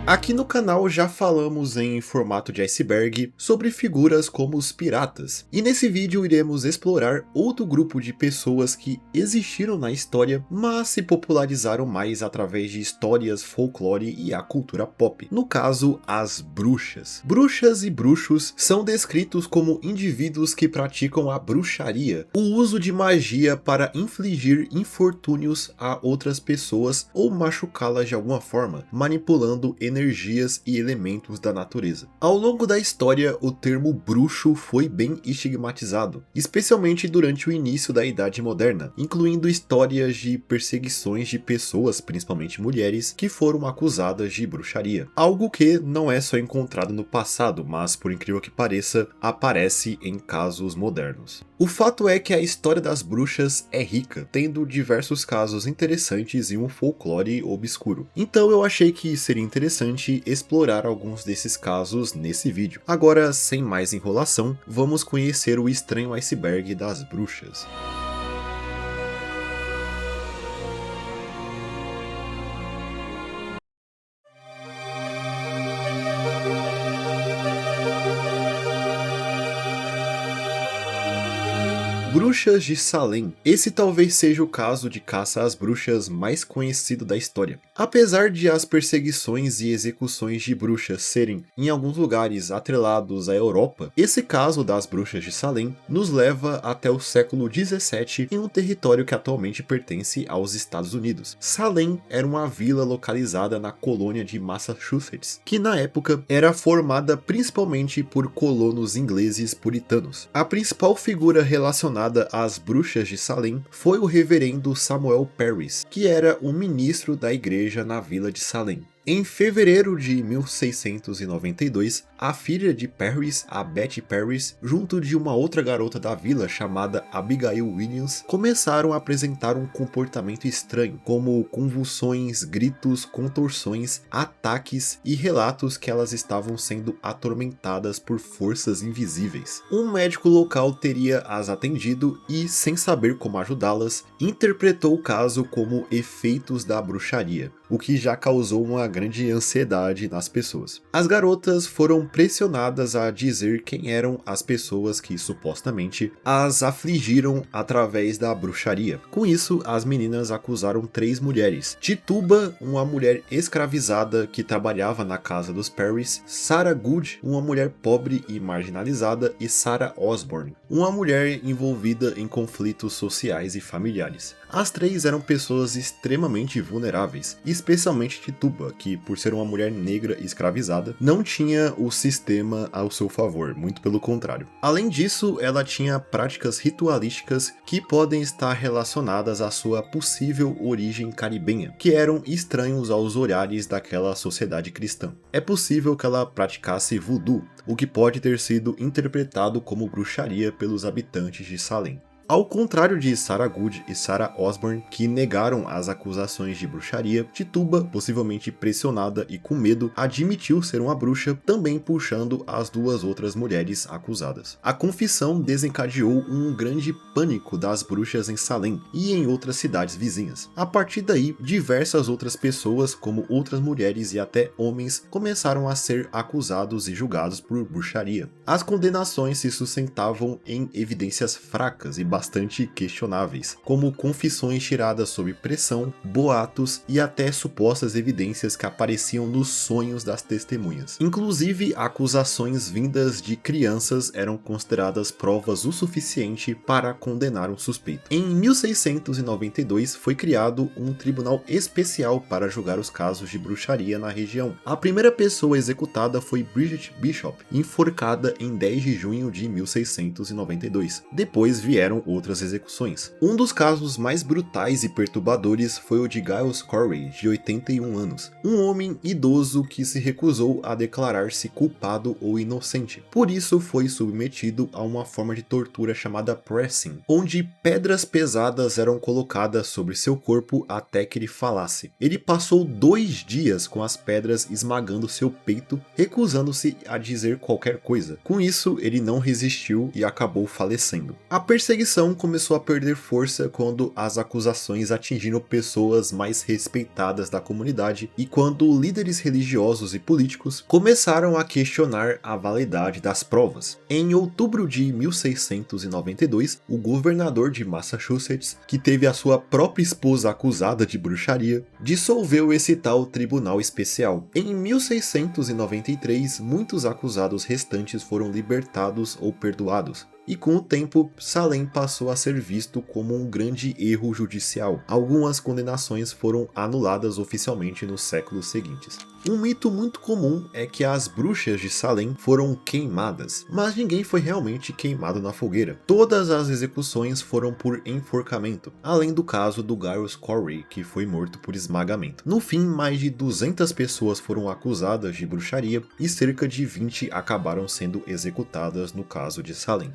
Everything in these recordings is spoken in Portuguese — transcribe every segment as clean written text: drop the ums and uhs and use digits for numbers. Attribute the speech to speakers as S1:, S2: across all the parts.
S1: Aqui no canal já falamos em formato de iceberg sobre figuras como os piratas, e nesse vídeo iremos explorar outro grupo de pessoas que existiram na história, mas se popularizaram mais através de histórias, folclore e a cultura pop, no caso as bruxas. Bruxas e bruxos são descritos como indivíduos que praticam a bruxaria, o uso de magia para infligir infortúnios a outras pessoas ou machucá-las de alguma forma, manipulando energias e elementos da natureza. Ao longo da história, o termo bruxo foi bem estigmatizado, especialmente durante o início da Idade Moderna, incluindo histórias de perseguições de pessoas, principalmente mulheres, que foram acusadas de bruxaria. Algo que não é só encontrado no passado, mas por incrível que pareça, aparece em casos modernos. O fato é que a história das bruxas é rica, tendo diversos casos interessantes e um folclore obscuro. Então eu achei que seria interessante explorar alguns desses casos nesse vídeo. Agora, sem mais enrolação, vamos conhecer o estranho iceberg das bruxas. Bruxas de Salem. Esse talvez seja o caso de caça às bruxas mais conhecido da história. Apesar de as perseguições e execuções de bruxas serem, em alguns lugares, atrelados à Europa, esse caso das bruxas de Salem nos leva até o século 17 em um território que atualmente pertence aos Estados Unidos. Salem era uma vila localizada na colônia de Massachusetts, que na época era formada principalmente por colonos ingleses puritanos. A principal figura relacionada às bruxas de Salem foi o reverendo Samuel Parris, que era um ministro da igreja na vila de Salem. Em fevereiro de 1692, a filha de Parris, a Betty Parris, junto de uma outra garota da vila chamada Abigail Williams, começaram a apresentar um comportamento estranho, como convulsões, gritos, contorções, ataques e relatos que elas estavam sendo atormentadas por forças invisíveis. Um médico local teria as atendido e, sem saber como ajudá-las, interpretou o caso como efeitos da bruxaria, o que já causou uma grande ansiedade nas pessoas. As garotas foram pressionadas a dizer quem eram as pessoas que supostamente as afligiram através da bruxaria. Com isso, as meninas acusaram 3 mulheres: Tituba, uma mulher escravizada que trabalhava na casa dos Parris; Sarah Good, uma mulher pobre e marginalizada; e Sarah Osborne, uma mulher envolvida em conflitos sociais e familiares. As 3 eram pessoas extremamente vulneráveis, especialmente Tituba, que por ser uma mulher negra e escravizada, não tinha o sistema ao seu favor, muito pelo contrário. Além disso, ela tinha práticas ritualísticas que podem estar relacionadas à sua possível origem caribenha, que eram estranhos aos olhares daquela sociedade cristã. É possível que ela praticasse voodoo, o que pode ter sido interpretado como bruxaria pelos habitantes de Salem. Ao contrário de Sarah Good e Sarah Osborne, que negaram as acusações de bruxaria, Tituba, possivelmente pressionada e com medo, admitiu ser uma bruxa, também puxando as 2 outras mulheres acusadas. A confissão desencadeou um grande pânico das bruxas em Salem e em outras cidades vizinhas. A partir daí, diversas outras pessoas, como outras mulheres e até homens, começaram a ser acusados e julgados por bruxaria. As condenações se sustentavam em evidências fracas e bastante questionáveis, como confissões tiradas sob pressão, boatos e até supostas evidências que apareciam nos sonhos das testemunhas. Inclusive, acusações vindas de crianças eram consideradas provas o suficiente para condenar um suspeito. Em 1692 foi criado um tribunal especial para julgar os casos de bruxaria na região. A primeira pessoa executada foi Bridget Bishop, enforcada em 10 de junho de 1692. Depois vieram outras execuções. Um dos casos mais brutais e perturbadores foi o de Giles Corey, de 81 anos, um homem idoso que se recusou a declarar-se culpado ou inocente. Por isso foi submetido a uma forma de tortura chamada pressing, onde pedras pesadas eram colocadas sobre seu corpo até que ele falasse. Ele passou 2 dias com as pedras esmagando seu peito, recusando-se a dizer qualquer coisa. Com isso, ele não resistiu e acabou falecendo. A perseguição pressão começou a perder força quando as acusações atingiram pessoas mais respeitadas da comunidade e quando líderes religiosos e políticos começaram a questionar a validade das provas. Em outubro de 1692, o governador de Massachusetts, que teve a sua própria esposa acusada de bruxaria, dissolveu esse tal tribunal especial. Em 1693, muitos acusados restantes foram libertados ou perdoados. E com o tempo, Salem passou a ser visto como um grande erro judicial. Algumas condenações foram anuladas oficialmente nos séculos seguintes. Um mito muito comum é que as bruxas de Salem foram queimadas, mas ninguém foi realmente queimado na fogueira. Todas as execuções foram por enforcamento, além do caso do Giles Corey, que foi morto por esmagamento. No fim, mais de 200 pessoas foram acusadas de bruxaria e cerca de 20 acabaram sendo executadas no caso de Salem.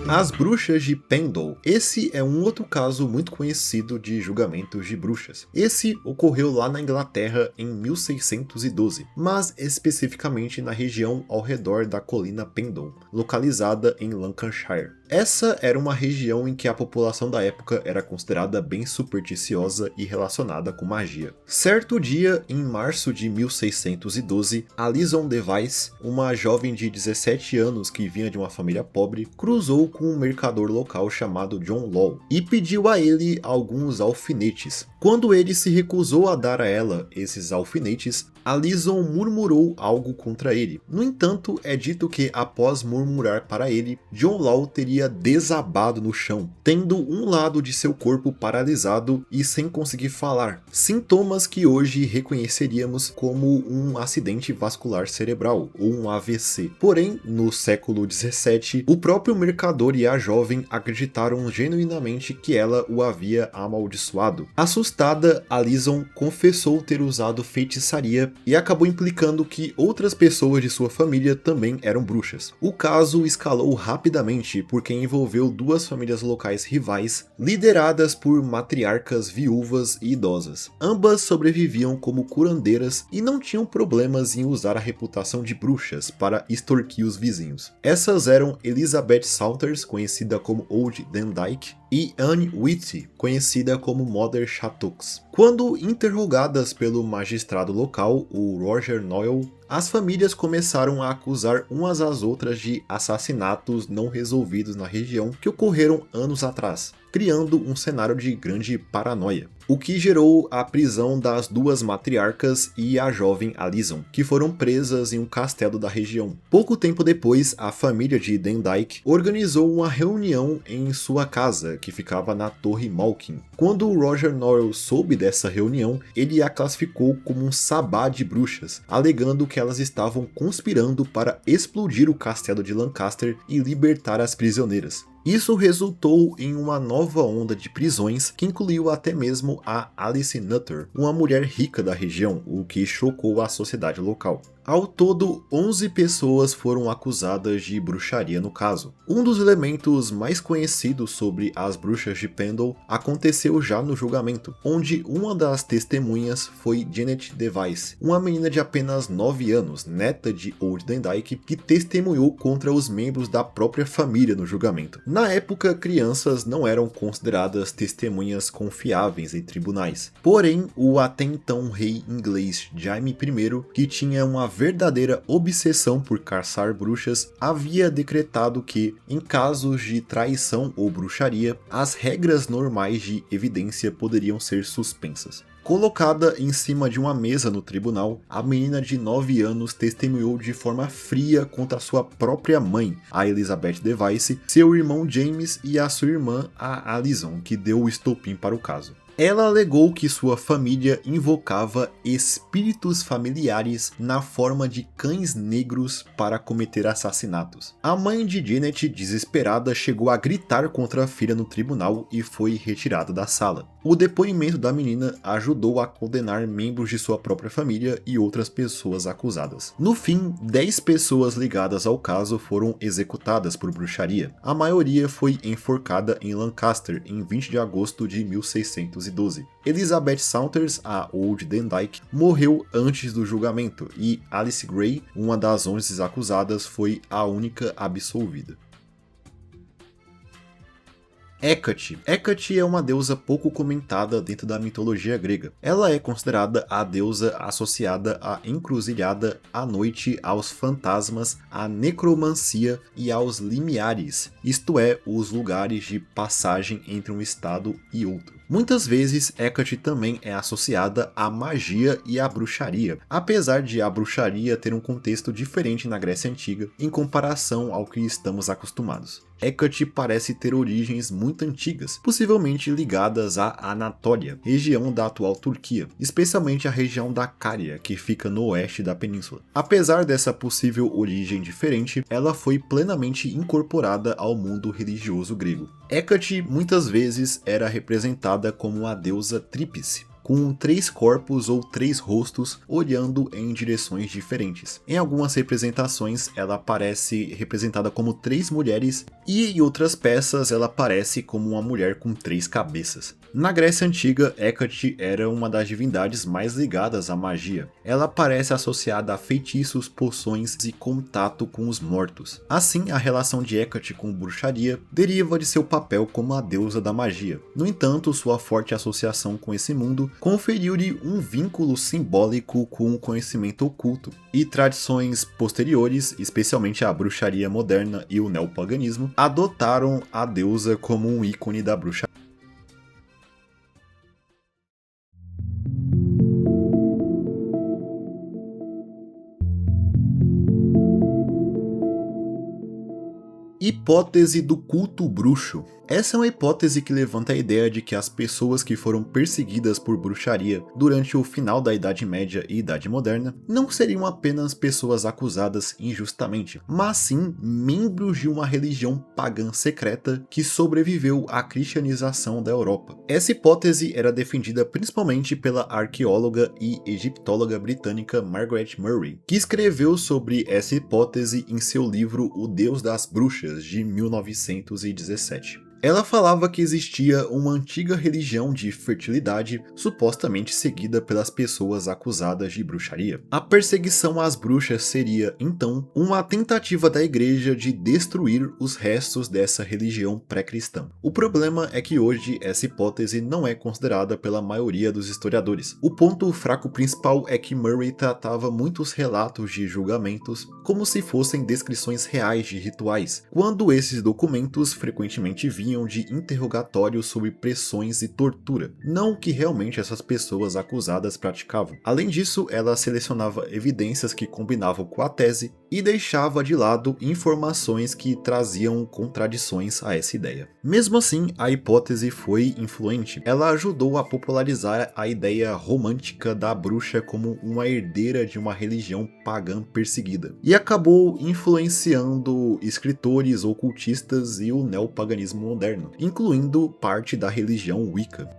S1: As bruxas de Pendle. Esse é um outro caso muito conhecido de julgamentos de bruxas. Esse ocorreu lá na Inglaterra em 1612, mas especificamente na região ao redor da colina Pendle, localizada em Lancashire. Essa era uma região em que a população da época era considerada bem supersticiosa e relacionada com magia. Certo dia, em março de 1612, Alison Device, uma jovem de 17 anos que vinha de uma família pobre, cruzou com um mercador local chamado John Law e pediu a ele alguns alfinetes. Quando ele se recusou a dar a ela esses alfinetes, Alison murmurou algo contra ele. No entanto, é dito que após murmurar para ele, John Law teria desabado no chão, tendo um lado de seu corpo paralisado e sem conseguir falar. Sintomas que hoje reconheceríamos como um acidente vascular cerebral ou um AVC. Porém, no século 17, o próprio mercador e a jovem acreditaram genuinamente que ela o havia amaldiçoado. Assustada, Alison confessou ter usado feitiçaria e acabou implicando que outras pessoas de sua família também eram bruxas. O caso escalou rapidamente porque envolveu duas famílias locais rivais, lideradas por matriarcas viúvas e idosas. Ambas sobreviviam como curandeiras e não tinham problemas em usar a reputação de bruxas para extorquir os vizinhos. Essas eram Elizabeth Salters, conhecida como Old Dendyke, e Anne Whitty, conhecida como Mother Chattox. Quando interrogadas pelo magistrado local, o Roger Noel, as famílias começaram a acusar umas às outras de assassinatos não resolvidos na região que ocorreram anos atrás, criando um cenário de grande paranoia, o que gerou a prisão das duas matriarcas e a jovem Alison, que foram presas em um castelo da região. Pouco tempo depois, a família de Dendyke organizou uma reunião em sua casa, que ficava na Torre Malkin. Quando o Roger Noel soube dessa reunião, ele a classificou como um sabá de bruxas, alegando que elas estavam conspirando para explodir o castelo de Lancaster e libertar as prisioneiras. Isso resultou em uma nova onda de prisões que incluiu até mesmo a Alice Nutter, uma mulher rica da região, o que chocou a sociedade local. Ao todo, 11 pessoas foram acusadas de bruxaria no caso. Um dos elementos mais conhecidos sobre as bruxas de Pendle aconteceu já no julgamento, onde uma das testemunhas foi Janet Device, uma menina de apenas 9 anos, neta de Old Dendyke, que testemunhou contra os membros da própria família no julgamento. Na época, crianças não eram consideradas testemunhas confiáveis em tribunais. Porém, o até então rei inglês Jaime I, que tinha uma verdadeira obsessão por caçar bruxas, havia decretado que, em casos de traição ou bruxaria, as regras normais de evidência poderiam ser suspensas. Colocada em cima de uma mesa no tribunal, a menina de 9 anos testemunhou de forma fria contra sua própria mãe, a Elizabeth Device, seu irmão James e a sua irmã, a Alison, que deu o estopim para o caso. Ela alegou que sua família invocava espíritos familiares na forma de cães negros para cometer assassinatos. A mãe de Janet, desesperada, chegou a gritar contra a filha no tribunal e foi retirada da sala. O depoimento da menina ajudou a condenar membros de sua própria família e outras pessoas acusadas. No fim, 10 pessoas ligadas ao caso foram executadas por bruxaria. A maioria foi enforcada em Lancaster em 20 de agosto de 1612. 1912. Elizabeth Saunders, a Old Dendyke, morreu antes do julgamento e Alice Gray, uma das 11 acusadas, foi a única absolvida. Hécate. Hécate é uma deusa pouco comentada dentro da mitologia grega. Ela é considerada a deusa associada à encruzilhada, à noite, aos fantasmas, à necromancia e aos limiares, isto é, os lugares de passagem entre um estado e outro. Muitas vezes, Hécate também é associada à magia e à bruxaria, apesar de a bruxaria ter um contexto diferente na Grécia Antiga em comparação ao que estamos acostumados. Hécate parece ter origens muito antigas, possivelmente ligadas à Anatólia, região da atual Turquia, especialmente a região da Cária, que fica no oeste da península. Apesar dessa possível origem diferente, ela foi plenamente incorporada ao mundo religioso grego. Hécate muitas vezes era representada como a deusa tríplice, com 3 corpos ou 3 rostos olhando em direções diferentes. Em algumas representações ela aparece representada como 3 mulheres e em outras peças ela aparece como uma mulher com 3 cabeças. Na Grécia Antiga, Hécate era uma das divindades mais ligadas à magia. Ela aparece associada a feitiços, poções e contato com os mortos. Assim, a relação de Hécate com bruxaria deriva de seu papel como a deusa da magia. No entanto, sua forte associação com esse mundo conferiu-lhe um vínculo simbólico com o conhecimento oculto, e tradições posteriores, especialmente a bruxaria moderna e o neopaganismo, adotaram a deusa como um ícone da bruxaria. Hipótese do culto bruxo. Essa é uma hipótese que levanta a ideia de que as pessoas que foram perseguidas por bruxaria durante o final da Idade Média e Idade Moderna não seriam apenas pessoas acusadas injustamente, mas sim membros de uma religião pagã secreta que sobreviveu à cristianização da Europa. Essa hipótese era defendida principalmente pela arqueóloga e egiptóloga britânica Margaret Murray, que escreveu sobre essa hipótese em seu livro O Deus das Bruxas, de 1917. Ela falava que existia uma antiga religião de fertilidade supostamente seguida pelas pessoas acusadas de bruxaria. A perseguição às bruxas seria, então, uma tentativa da igreja de destruir os restos dessa religião pré-cristã. O problema é que hoje essa hipótese não é considerada pela maioria dos historiadores. O ponto fraco principal é que Murray tratava muitos relatos de julgamentos como se fossem descrições reais de rituais, quando esses documentos frequentemente vinham de interrogatórios sob pressões e tortura, não o que realmente essas pessoas acusadas praticavam. Além disso, ela selecionava evidências que combinavam com a tese e deixava de lado informações que traziam contradições a essa ideia. Mesmo assim, a hipótese foi influente. Ela ajudou a popularizar a ideia romântica da bruxa como uma herdeira de uma religião pagã perseguida, e acabou influenciando escritores ocultistas e o neopaganismo moderno, incluindo parte da religião Wicca.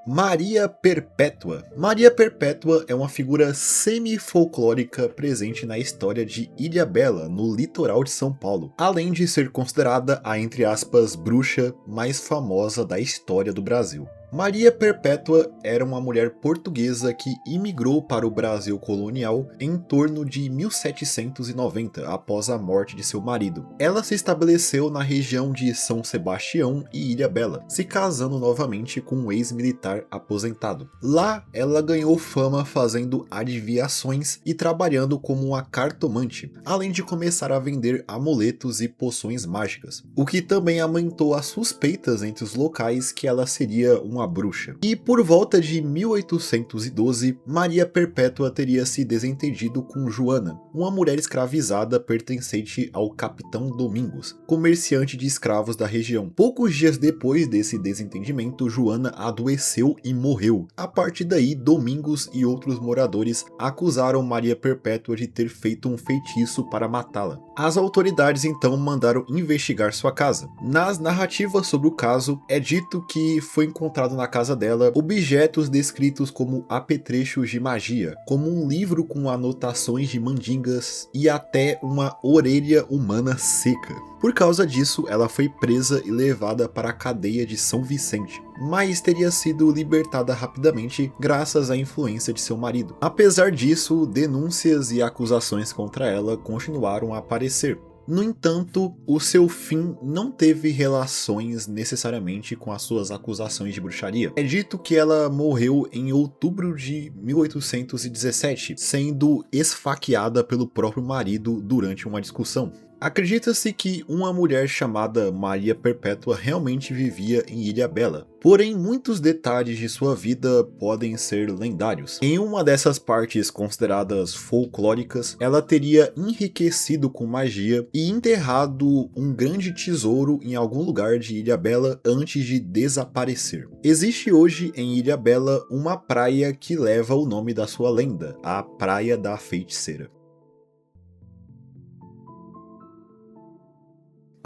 S1: Maria Perpétua. Maria Perpétua é uma figura semi-folclórica presente na história de Ilhabela, no litoral de São Paulo, além de ser considerada a, entre aspas, bruxa mais famosa da história do Brasil. Maria Perpétua era uma mulher portuguesa que imigrou para o Brasil colonial em torno de 1790, após a morte de seu marido. Ela se estabeleceu na região de São Sebastião e Ilhabela, se casando novamente com um ex-militar aposentado. Lá, ela ganhou fama fazendo adivinhações e trabalhando como uma cartomante, além de começar a vender amuletos e poções mágicas, o que também aumentou as suspeitas entre os locais que ela seria uma bruxa. E por volta de 1812, Maria Perpétua teria se desentendido com Joana, uma mulher escravizada pertencente ao capitão Domingos, comerciante de escravos da região. Poucos dias depois desse desentendimento, Joana adoeceu e morreu. A partir daí, Domingos e outros moradores acusaram Maria Perpétua de ter feito um feitiço para matá-la. As autoridades então mandaram investigar sua casa. Nas narrativas sobre o caso, é dito que foi encontrado encontrado na casa dela objetos descritos como apetrechos de magia, como um livro com anotações de mandingas e até uma orelha humana seca. Por causa disso, ela foi presa e levada para a cadeia de São Vicente, mas teria sido libertada rapidamente graças à influência de seu marido. Apesar disso, denúncias e acusações contra ela continuaram a aparecer. No entanto, o seu fim não teve relações necessariamente com as suas acusações de bruxaria. É dito que ela morreu em outubro de 1817, sendo esfaqueada pelo próprio marido durante uma discussão. Acredita-se que uma mulher chamada Maria Perpétua realmente vivia em Ilhabela, porém muitos detalhes de sua vida podem ser lendários. Em uma dessas partes consideradas folclóricas, ela teria enriquecido com magia e enterrado um grande tesouro em algum lugar de Ilhabela antes de desaparecer. Existe hoje em Ilhabela uma praia que leva o nome da sua lenda, a Praia da Feiticeira.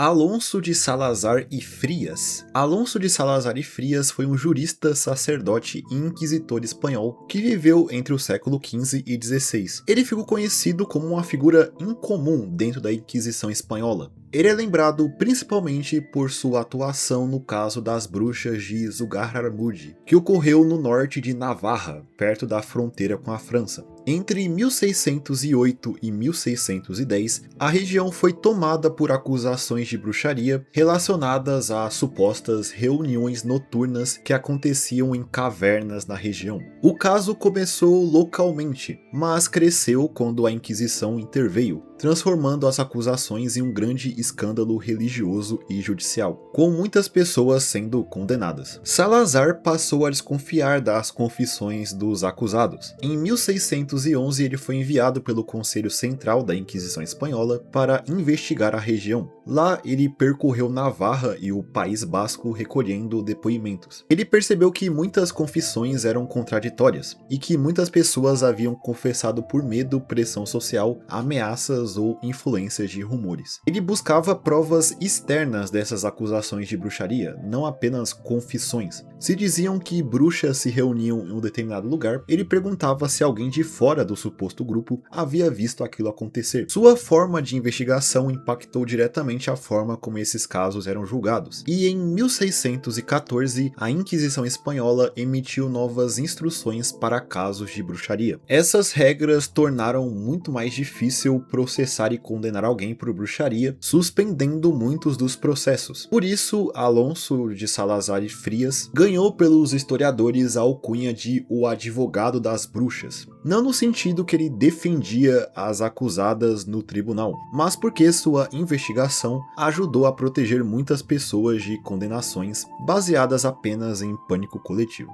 S1: Alonso de Salazar e Frias. Alonso de Salazar e Frias foi um jurista, sacerdote e inquisitor espanhol que viveu entre o século XV e XVI. Ele ficou conhecido como uma figura incomum dentro da Inquisição espanhola. Ele é lembrado principalmente por sua atuação no caso das bruxas de Zugarramurdi, que ocorreu no norte de Navarra, perto da fronteira com a França. Entre 1608 e 1610, a região foi tomada por acusações de bruxaria relacionadas a supostas reuniões noturnas que aconteciam em cavernas na região. O caso começou localmente, mas cresceu quando a Inquisição interveio, transformando as acusações em um grande escândalo religioso e judicial, com muitas pessoas sendo condenadas. Salazar passou a desconfiar das confissões dos acusados. Em 1611, ele foi enviado pelo Conselho Central da Inquisição Espanhola para investigar a região. Lá, ele percorreu Navarra e o País Basco recolhendo depoimentos. Ele percebeu que muitas confissões eram contraditórias e que muitas pessoas haviam confessado por medo, pressão social, ameaças ou influências de rumores. Ele buscava provas externas dessas acusações de bruxaria, não apenas confissões. Se diziam que bruxas se reuniam em um determinado lugar, ele perguntava se alguém de fora do suposto grupo havia visto aquilo acontecer. Sua forma de investigação impactou diretamente a forma como esses casos eram julgados. E em 1614, a Inquisição Espanhola emitiu novas instruções para casos de bruxaria. Essas regras tornaram muito mais difícil processar e condenar alguém por bruxaria, suspendendo muitos dos processos. Por isso, Alonso de Salazar e Frias ganhou pelos historiadores a alcunha de o advogado das bruxas. Não no sentido que ele defendia as acusadas no tribunal, mas porque sua investigação ajudou a proteger muitas pessoas de condenações baseadas apenas em pânico coletivo.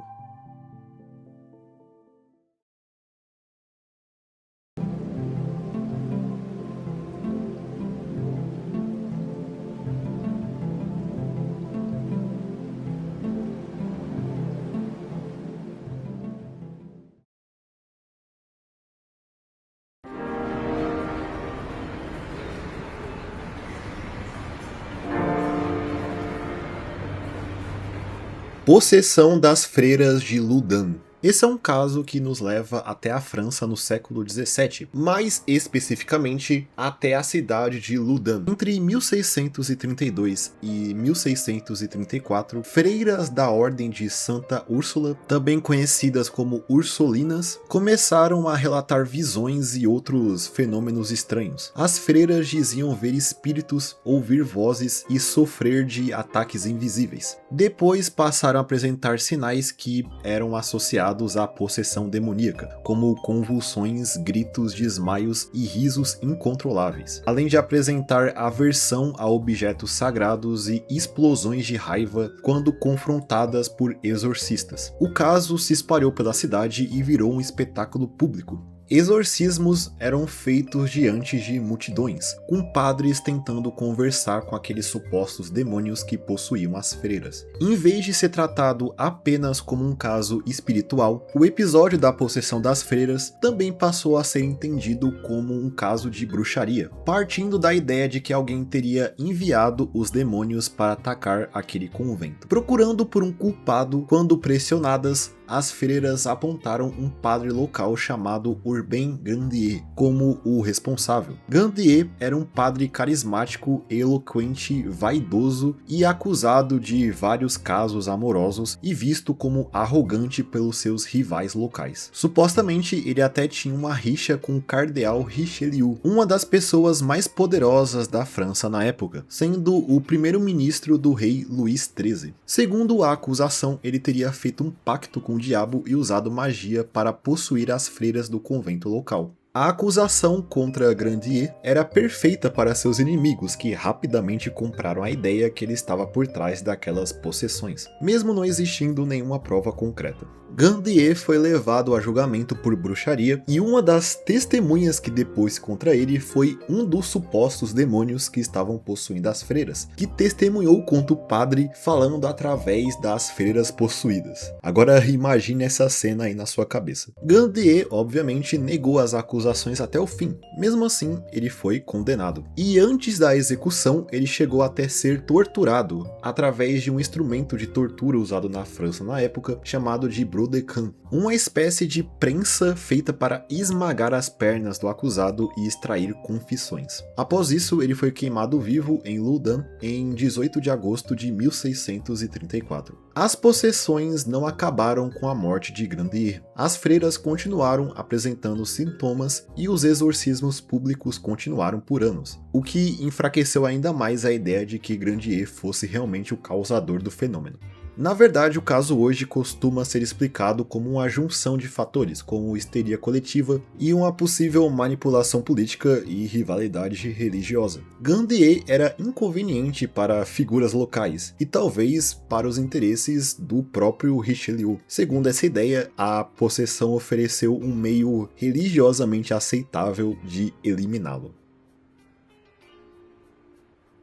S1: Possessão das freiras de Loudun. Esse é um caso que nos leva até a França no século XVII, mais especificamente até a cidade de Loudun. Entre 1632 e 1634, freiras da Ordem de Santa Úrsula, também conhecidas como Ursulinas, começaram a relatar visões e outros fenômenos estranhos. As freiras diziam ver espíritos, ouvir vozes e sofrer de ataques invisíveis. Depois passaram a apresentar sinais que eram associados à possessão demoníaca, como convulsões, gritos, desmaios e risos incontroláveis, além de apresentar aversão a objetos sagrados e explosões de raiva quando confrontadas por exorcistas. O caso se espalhou pela cidade e virou um espetáculo público. Exorcismos eram feitos diante de multidões, com padres tentando conversar com aqueles supostos demônios que possuíam as freiras. Em vez de ser tratado apenas como um caso espiritual, o episódio da possessão das freiras também passou a ser entendido como um caso de bruxaria, partindo da ideia de que alguém teria enviado os demônios para atacar aquele convento. Procurando por um culpado, quando pressionadas, as freiras apontaram um padre local chamado Urbain Grandier como o responsável. Grandier era um padre carismático, eloquente, vaidoso e acusado de vários casos amorosos e visto como arrogante pelos seus rivais locais. Supostamente ele até tinha uma rixa com o cardeal Richelieu, uma das pessoas mais poderosas da França na época, sendo o primeiro-ministro do rei Luís XIII. Segundo a acusação, ele teria feito um pacto com o diabo e usado magia para possuir as freiras do convento local. A acusação contra Grandier era perfeita para seus inimigos, que rapidamente compraram a ideia que ele estava por trás daquelas possessões, mesmo não existindo nenhuma prova concreta. Grandier foi levado a julgamento por bruxaria e uma das testemunhas que depois contra ele foi um dos supostos demônios que estavam possuindo as freiras, que testemunhou contra o padre falando através das freiras possuídas. Agora imagine essa cena aí na sua cabeça. Grandier obviamente negou as acusações até o fim, mesmo assim ele foi condenado. E antes da execução ele chegou até ser torturado através de um instrumento de tortura usado na França na época, chamado de Brodequin, uma espécie de prensa feita para esmagar as pernas do acusado e extrair confissões. Após isso, ele foi queimado vivo em Loudun em 18 de agosto de 1634. As possessões não acabaram com a morte de Grandier. As freiras continuaram apresentando sintomas e os exorcismos públicos continuaram por anos, o que enfraqueceu ainda mais a ideia de que Grandier fosse realmente o causador do fenômeno. Na verdade, o caso hoje costuma ser explicado como uma junção de fatores, como histeria coletiva e uma possível manipulação política e rivalidade religiosa. Grandier era inconveniente para figuras locais e talvez para os interesses do próprio Richelieu. Segundo essa ideia, a possessão ofereceu um meio religiosamente aceitável de eliminá-lo.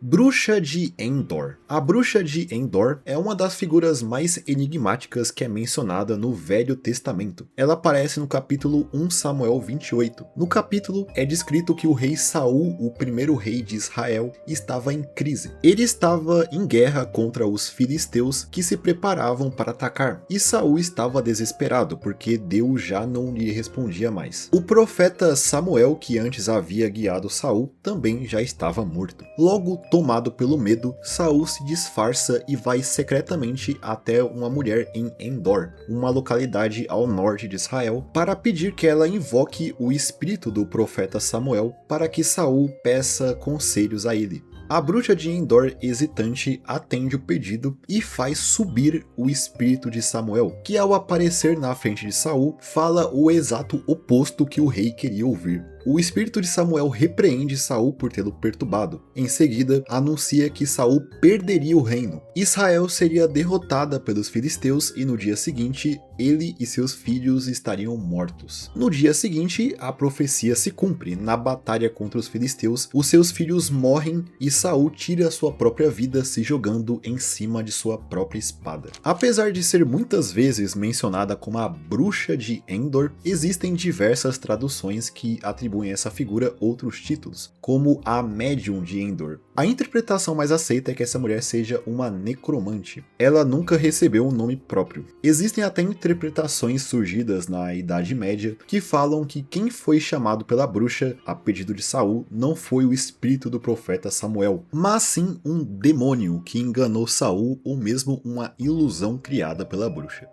S1: Bruxa de Endor. A Bruxa de Endor é uma das figuras mais enigmáticas que é mencionada no Velho Testamento. Ela aparece no capítulo 1 Samuel 28. No capítulo é descrito que o rei Saul, o primeiro rei de Israel, estava em crise. Ele estava em guerra contra os filisteus que se preparavam para atacar, e Saul estava desesperado porque Deus já não lhe respondia mais. O profeta Samuel, que antes havia guiado Saul, também já estava morto. Logo, tomado pelo medo, Saul se disfarça e vai secretamente até uma mulher em Endor, uma localidade ao norte de Israel, para pedir que ela invoque o espírito do profeta Samuel para que Saul peça conselhos a ele. A bruxa de Endor, hesitante, atende o pedido e faz subir o espírito de Samuel, que ao aparecer na frente de Saul, fala o exato oposto que o rei queria ouvir. O espírito de Samuel repreende Saul por tê-lo perturbado. Em seguida, anuncia que Saul perderia o reino. Israel seria derrotada pelos filisteus e no dia seguinte, ele e seus filhos estariam mortos. No dia seguinte, a profecia se cumpre. Na batalha contra os filisteus, os seus filhos morrem e Saul tira sua própria vida se jogando em cima de sua própria espada. Apesar de ser muitas vezes mencionada como a Bruxa de Endor, existem diversas traduções que atribuem essa figura outros títulos, como a Médium de Endor. A interpretação mais aceita é que essa mulher seja uma necromante. Ela nunca recebeu um nome próprio. Existem até interpretações surgidas na Idade Média que falam que quem foi chamado pela bruxa a pedido de Saul não foi o espírito do profeta Samuel, mas sim um demônio que enganou Saul ou mesmo uma ilusão criada pela bruxa.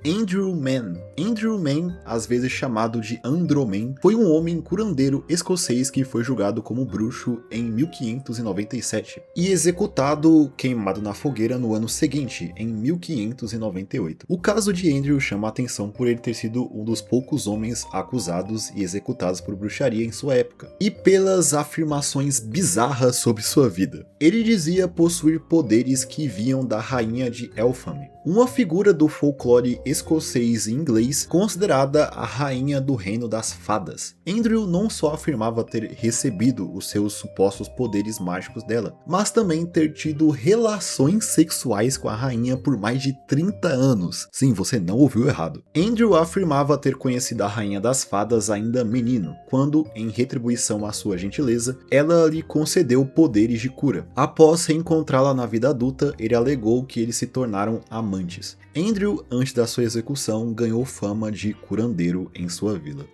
S1: Andrew Mann. Andrew Mann, às vezes chamado de Androman, foi um homem curandeiro escocês que foi julgado como bruxo em 1597 e executado queimado na fogueira no ano seguinte, em 1598. O caso de Andrew chama a atenção por ele ter sido um dos poucos homens acusados e executados por bruxaria em sua época, e pelas afirmações bizarras sobre sua vida. Ele dizia possuir poderes que vinham da rainha de Elfame. uma figura do folclore escocês e inglês considerada a rainha do reino das fadas. Andrew não só afirmava ter recebido os seus supostos poderes mágicos dela, mas também ter tido relações sexuais com a rainha por mais de 30 anos. Sim, você não ouviu errado. Andrew afirmava ter conhecido a rainha das fadas ainda menino, quando, em retribuição à sua gentileza, ela lhe concedeu poderes de cura. Após reencontrá-la na vida adulta, ele alegou que eles se tornaram amantes. Andrew, antes da sua execução, ganhou fama de curandeiro em sua vila.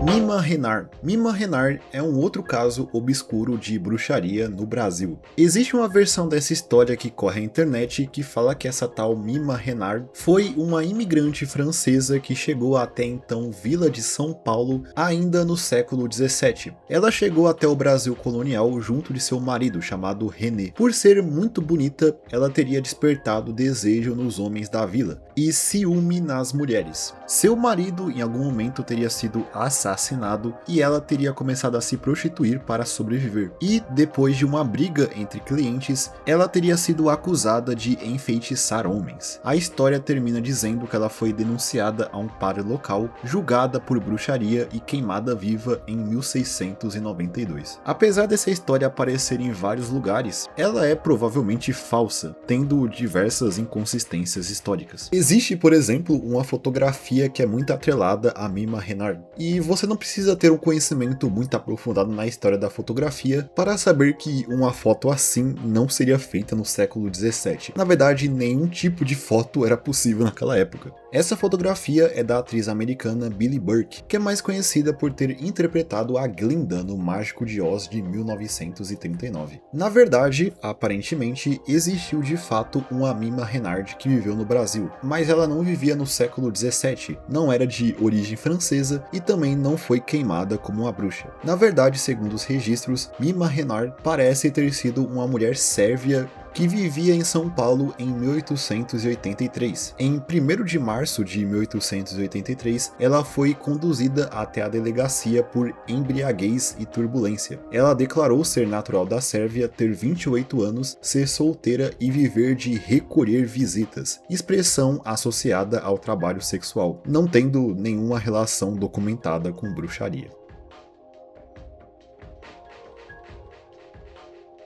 S1: Mima Renard. Mima Renard é um outro caso obscuro de bruxaria no Brasil. Existe uma versão dessa história que corre à internet que fala que essa tal Mima Renard foi uma imigrante francesa que chegou até então Vila de São Paulo ainda no século 17. Ela chegou até o Brasil colonial junto de seu marido chamado René. Por ser muito bonita, ela teria despertado desejo nos homens da vila e ciúme nas mulheres. Seu marido em algum momento teria sido assassinado e ela teria começado a se prostituir para sobreviver. E depois de uma briga entre clientes, ela teria sido acusada de enfeitiçar homens. A história termina dizendo que ela foi denunciada a um padre local, julgada por bruxaria e queimada viva em 1692. Apesar dessa história aparecer em vários lugares, ela é provavelmente falsa, tendo diversas inconsistências históricas. Existe, por exemplo, uma fotografia que é muito atrelada a Mima Renard, e você não precisa ter um conhecimento muito aprofundado na história da fotografia para saber que uma foto assim não seria feita no século 17. Na verdade, nenhum tipo de foto era possível naquela época. Essa fotografia é da atriz americana Billie Burke, que é mais conhecida por ter interpretado a Glinda no Mágico de Oz de 1939. Na verdade, aparentemente, existiu de fato uma Mima Renard que viveu no Brasil, mas ela não vivia no século 17, não era de origem francesa e também não foi queimada como uma bruxa. Na verdade, segundo os registros, Mima Renard parece ter sido uma mulher sérvia que vivia em São Paulo em 1883. Em 1º de março de 1883, ela foi conduzida até a delegacia por embriaguez e turbulência. Ela declarou ser natural da Sérvia, ter 28 anos, ser solteira e viver de recolher visitas, expressão associada ao trabalho sexual, não tendo nenhuma relação documentada com bruxaria.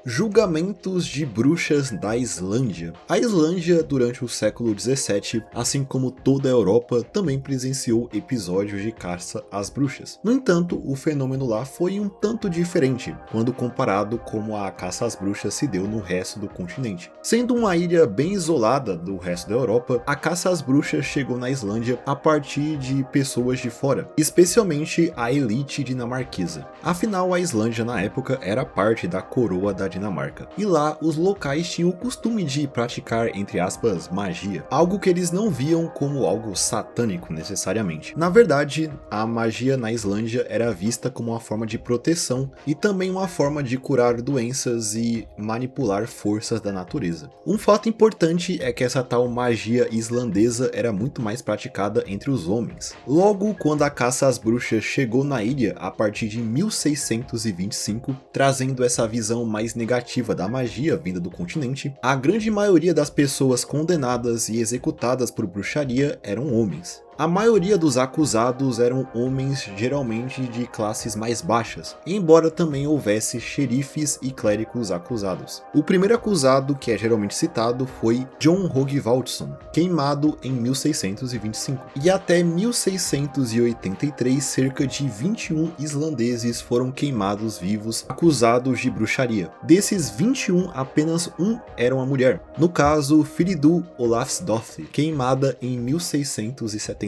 S1: Julgamentos de bruxas da Islândia. A Islândia, durante o século 17, assim como toda a Europa, também presenciou episódios de caça às bruxas. No entanto, o fenômeno lá foi um tanto diferente, quando comparado como a caça às bruxas se deu no resto do continente. Sendo uma ilha bem isolada do resto da Europa, a caça às bruxas chegou na Islândia a partir de pessoas de fora, especialmente a elite dinamarquesa. Afinal, a Islândia na época era parte da coroa da Dinamarca. E lá, os locais tinham o costume de praticar, entre aspas, magia. Algo que eles não viam como algo satânico necessariamente. Na verdade, a magia na Islândia era vista como uma forma de proteção e também uma forma de curar doenças e manipular forças da natureza. Um fato importante é que essa tal magia islandesa era muito mais praticada entre os homens. Logo, quando a caça às bruxas chegou na ilha a partir de 1625, trazendo essa visão mais negativa da magia vinda do continente, a grande maioria das pessoas condenadas e executadas por bruxaria eram homens. A maioria dos acusados eram homens geralmente de classes mais baixas, embora também houvesse xerifes e clérigos acusados. O primeiro acusado que é geralmente citado foi John Hogvaldson, queimado em 1625. E até 1683, cerca de 21 islandeses foram queimados vivos acusados de bruxaria. Desses 21, apenas um era uma mulher, no caso Firidu Olafsdóttir, queimada em 1678.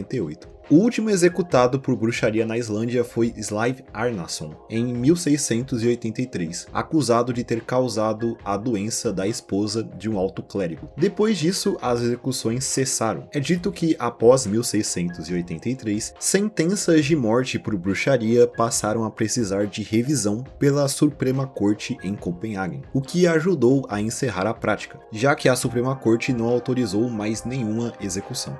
S1: O último executado por bruxaria na Islândia foi Sleiv Arnason, em 1683, acusado de ter causado a doença da esposa de um alto clérigo. Depois disso, as execuções cessaram. É dito que, após 1683, sentenças de morte por bruxaria passaram a precisar de revisão pela Suprema Corte em Copenhague, o que ajudou a encerrar a prática, já que a Suprema Corte não autorizou mais nenhuma execução.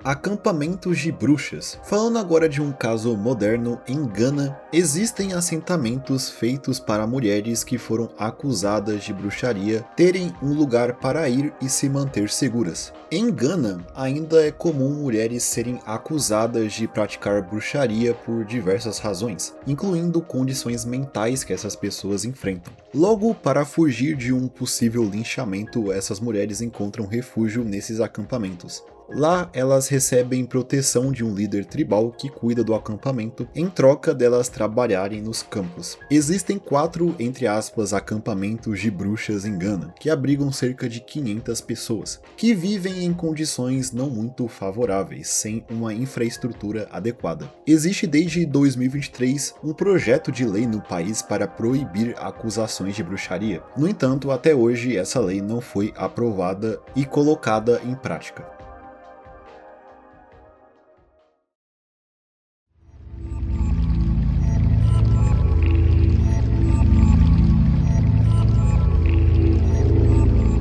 S1: Acampamentos de bruxas. Falando agora de um caso moderno, em Gana, existem assentamentos feitos para mulheres que foram acusadas de bruxaria terem um lugar para ir e se manter seguras. Em Gana, ainda é comum mulheres serem acusadas de praticar bruxaria por diversas razões, incluindo condições mentais que essas pessoas enfrentam. Logo, para fugir de um possível linchamento, essas mulheres encontram refúgio nesses acampamentos. Lá, elas recebem proteção de um líder tribal que cuida do acampamento, em troca delas trabalharem nos campos. Existem 4, entre aspas, acampamentos de bruxas em Gana, que abrigam cerca de 500 pessoas, que vivem em condições não muito favoráveis, sem uma infraestrutura adequada. Existe desde 2023 um projeto de lei no país para proibir acusações de bruxaria. No entanto, até hoje essa lei não foi aprovada e colocada em prática.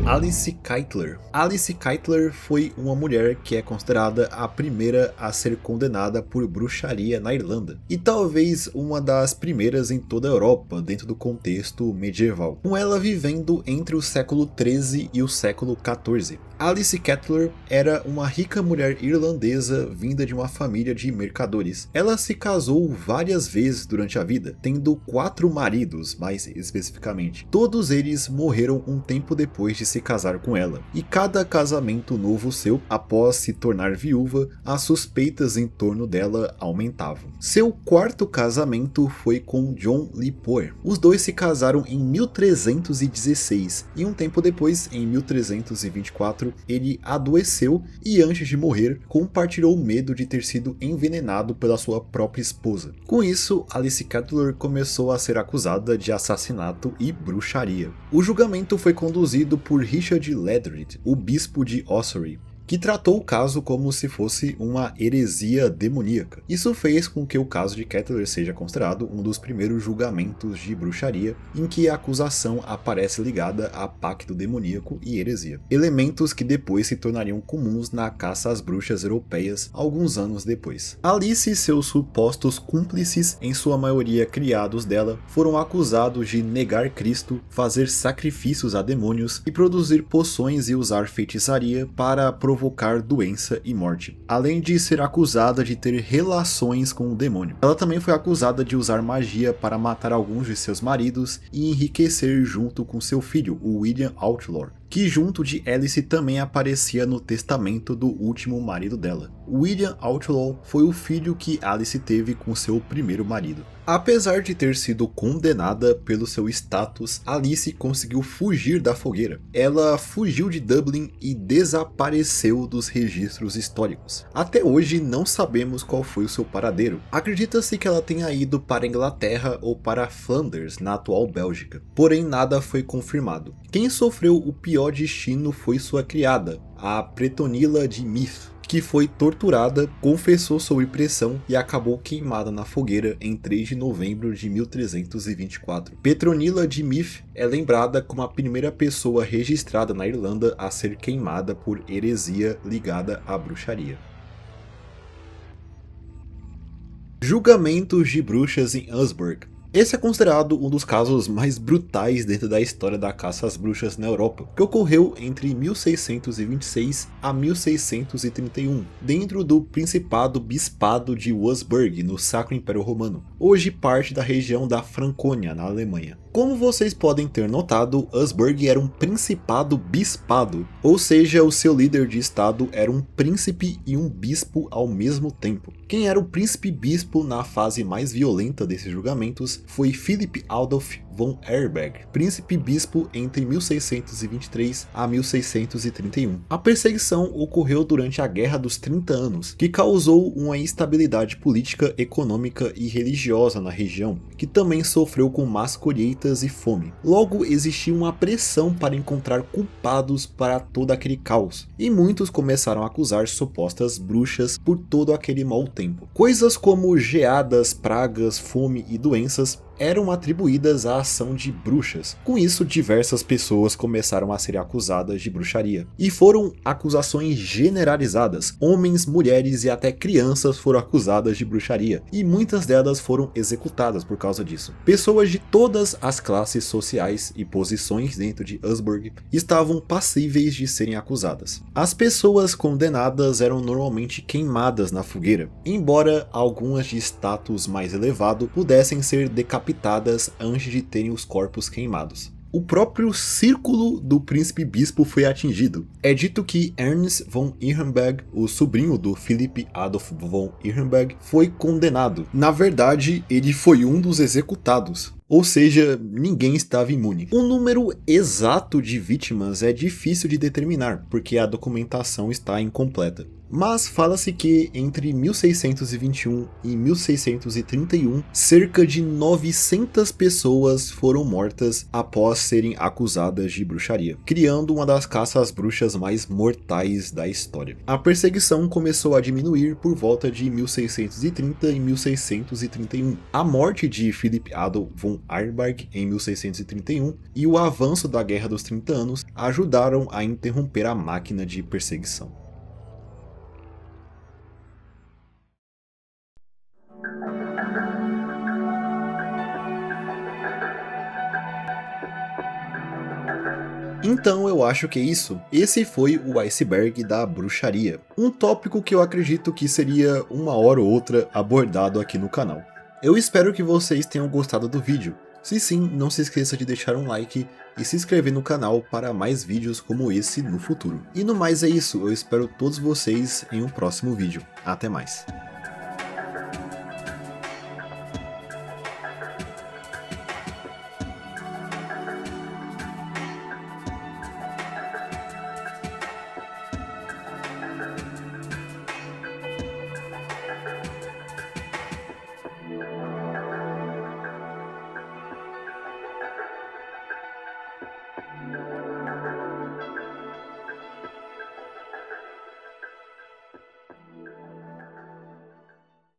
S1: Alice Keitler. Alice Keitler foi uma mulher que é considerada a primeira a ser condenada por bruxaria na Irlanda, e talvez uma das primeiras em toda a Europa dentro do contexto medieval, com ela vivendo entre o século XIII e o século XIV. Alice Keitler era uma rica mulher irlandesa vinda de uma família de mercadores. Ela se casou várias vezes durante a vida, tendo 4 maridos, mais especificamente. Todos eles morreram um tempo depois de se casar com ela, e cada casamento novo seu, após se tornar viúva, as suspeitas em torno dela aumentavam. Seu 4º casamento foi com John Lee-Poer. Os dois se casaram em 1316, e um tempo depois, em 1324, ele adoeceu e antes de morrer, compartilhou o medo de ter sido envenenado pela sua própria esposa. Com isso, Alice Keitler começou a ser acusada de assassinato e bruxaria. O julgamento foi conduzido por Richard Ledred, o bispo de Ossory, que tratou o caso como se fosse uma heresia demoníaca. Isso fez com que o caso de Keitler seja considerado um dos primeiros julgamentos de bruxaria em que a acusação aparece ligada a pacto demoníaco e heresia. Elementos que depois se tornariam comuns na caça às bruxas europeias alguns anos depois. Alice e seus supostos cúmplices, em sua maioria criados dela, foram acusados de negar Cristo, fazer sacrifícios a demônios e produzir poções e usar feitiçaria para provocar doença e morte, além de ser acusada de ter relações com o demônio. Ela também foi acusada de usar magia para matar alguns de seus maridos e enriquecer junto com seu filho, o William Outlaw, que junto de Alice também aparecia no testamento do último marido dela. William Outlaw foi o filho que Alice teve com seu primeiro marido. Apesar de ter sido condenada pelo seu status, Alice conseguiu fugir da fogueira. Ela fugiu de Dublin e desapareceu dos registros históricos. Até hoje não sabemos qual foi o seu paradeiro. Acredita-se que ela tenha ido para a Inglaterra ou para Flanders, na atual Bélgica. Porém nada foi confirmado. Quem sofreu o pior destino foi sua criada, a Petronila de Meath, que foi torturada, confessou sob pressão e acabou queimada na fogueira em 3 de novembro de 1324. Petronila de Meath é lembrada como a primeira pessoa registrada na Irlanda a ser queimada por heresia ligada à bruxaria. Julgamentos de bruxas em Unsburg. Esse é considerado um dos casos mais brutais dentro da história da caça às bruxas na Europa, que ocorreu entre 1626 a 1631, dentro do Principado-Bispado de Wurzburg, no Sacro Império Romano, hoje parte da região da Francônia, na Alemanha. Como vocês podem ter notado, Unsburg era um principado-bispado, ou seja, o seu líder de estado era um príncipe e um bispo ao mesmo tempo. Quem era o príncipe-bispo na fase mais violenta desses julgamentos foi Philipp Adolf von Erberg, príncipe-bispo entre 1623 a 1631. A perseguição ocorreu durante a Guerra dos 30 Anos, que causou uma instabilidade política, econômica e religiosa na região, que também sofreu com más colheitas e fome. Logo, existia uma pressão para encontrar culpados para todo aquele caos, e muitos começaram a acusar supostas bruxas por todo aquele mau tempo. Coisas como geadas, pragas, fome e doenças eram atribuídas à ação de bruxas. Com isso, diversas pessoas começaram a ser acusadas de bruxaria. E foram acusações generalizadas. Homens, mulheres e até crianças foram acusadas de bruxaria. E muitas delas foram executadas por causa disso. Pessoas de todas as classes sociais e posições dentro de Usburg estavam passíveis de serem acusadas. As pessoas condenadas eram normalmente queimadas na fogueira, embora algumas de status mais elevado pudessem ser decapitadas antes de terem os corpos queimados. O próprio círculo do príncipe bispo foi atingido. É dito que Ernst von Ehrenberg, o sobrinho do Philipp Adolf von Ehrenberg, foi condenado. Na verdade, ele foi um dos executados. Ou seja, ninguém estava imune. O número exato de vítimas é difícil de determinar, porque a documentação está incompleta. Mas fala-se que entre 1621 e 1631, cerca de 900 pessoas foram mortas após serem acusadas de bruxaria, criando uma das caças às bruxas mais mortais da história. A perseguição começou a diminuir por volta de 1630 e 1631. A morte de Philipp Adolf von Ehrenberg em 1631 e o avanço da Guerra dos 30 Anos ajudaram a interromper a máquina de perseguição. Então eu acho que é isso. Esse foi o iceberg da bruxaria. Um tópico que eu acredito que seria uma hora ou outra abordado aqui no canal. Eu espero que vocês tenham gostado do vídeo. Se sim, não se esqueça de deixar um like e se inscrever no canal para mais vídeos como esse no futuro. E no mais é isso, eu espero todos vocês em um próximo vídeo. Até mais.